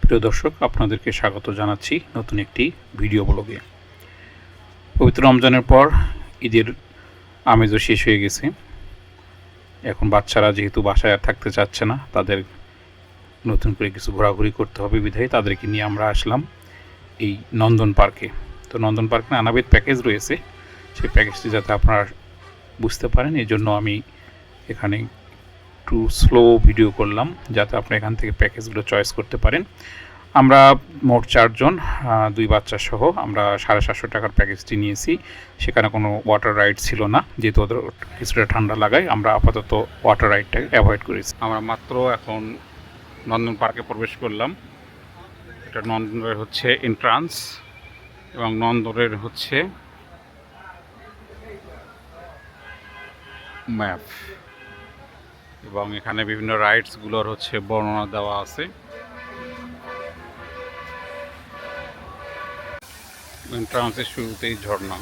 প্রিয় দর্শক, আপনাদেরকে স্বাগত জানাচ্ছি নতুন একটি ভিডিও ব্লগে। পবিত্র রমজানের পর ঈদের আমেজও শেষ হয়ে গেছে। এখন বাচ্চারা যেহেতু বাসায় আর থাকতে চাচ্ছে না, তাদের নতুন করে কিছু ঘোরাঘুরি করতে হবে বিধায় তাদেরকে নিয়ে আমরা আসলাম এই নন্দন পার্কে। তো নন্দন পার্কে নানাবিধ প্যাকেজ রয়েছে, সেই প্যাকেজটি যাতে আপনারা বুঝতে পারেন এই জন্য আমি এখানে একটু স্লো ভিডিও করলাম, যাতে আপনি এখান থেকে প্যাকেজগুলো চয়েস করতে পারেন। আমরা মোট 4 জন, 2 বাচ্চা সহ আমরা 750 টাকার প্যাকেজটি নিয়েছি। সেখানে কোনো ওয়াটার রাইড ছিল না, যেহেতু ওদের কিছুটা ঠান্ডা লাগায় আমরা আপাতত ওয়াটার রাইডটাকে অ্যাভয়েড করেছি। আমরা মাত্র এখন নন্দন পার্কে প্রবেশ করলাম। এটা নন্দনের হচ্ছে এন্ট্রান্স এবং নন্দনের হচ্ছে ম্যাপ, এবং এখানে বিভিন্ন রাইডসগুলোর হচ্ছে বর্ণনা দেওয়া আছে। এন্ট্রান্সের শুরুতেই ঝর্ণা।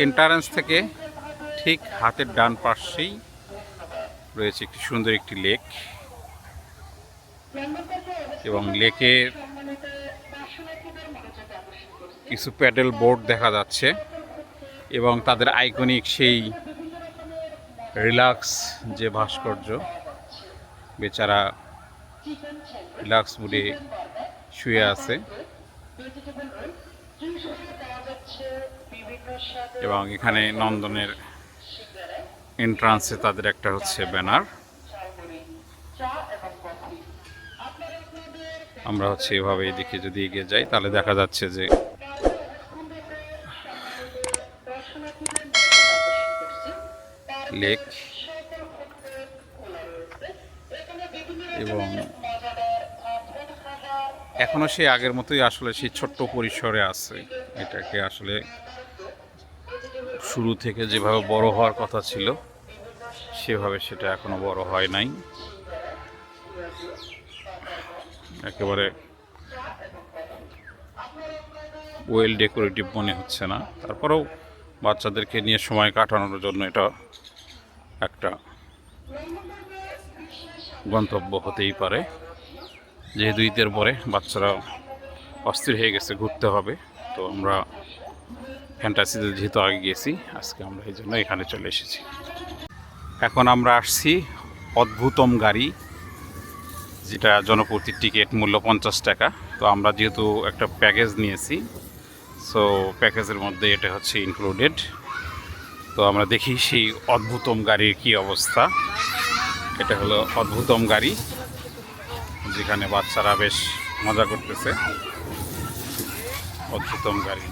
এন্ট্রান্স থেকে ঠিক হাতের ডান পাশেই রয়েছে একটি সুন্দর একটি লেক, এবং লেকের কিছু প্যাডেল বোর্ড দেখা যাচ্ছে এবং তাদের আইকনিক সেই রিল্যাক্স যে ভাস্কর্য, বেচারা রিল্যাক্স মুডে শুয়ে আছে। এবং এখানে নন্দনের এন্ট্রান্সে তাদের একটা হচ্ছে ব্যানার। আমরা হচ্ছে এভাবে এদিকে যদি এগিয়ে যাই তাহলে দেখা যাচ্ছে যে লেক, এবং এখনো সেই আগের মতোই আসলে সেই ছোট্ট পরিসরে আছে। এটাকে আসলে শুরু থেকে যেভাবে বড় হওয়ার কথা ছিল সেভাবে সেটা এখনো বড় হয় নাই। একেবারে ওয়েল ডেকোরেটিভ মনে হচ্ছে না, তারপরেও বাচ্চাদেরকে নিয়ে সময় কাটানোর জন্য এটা একটা গন্তব্য হতেই পারে। যেহেতু ঈদের পরে বাচ্চারা অস্থির হয়ে গেছে, ঘুরতে হবে, তো আমরা ফ্যান্টাসিতে যেহেতু আগে গিয়েছি, আজকে আমরা এই জন্য এখানে চলে এসেছি। এখন আমরা আসছি অদ্ভুতম গাড়ি, যেটা জনপ্রতি টিকিট মূল্য 50 টাকা। তো আমরা যেহেতু একটা প্যাকেজ নিয়েছি, সো প্যাকেজের মধ্যে এটা হচ্ছে ইনক্লুডেড। তো আমরা দেখি সেই অদ্ভুতম গাড়ির কি অবস্থা। এটা হলো অদ্ভুতম গাড়ি, যেখানে বাচ্চারা বেশ মজা করতেছে। অদ্ভুতম গাড়ি।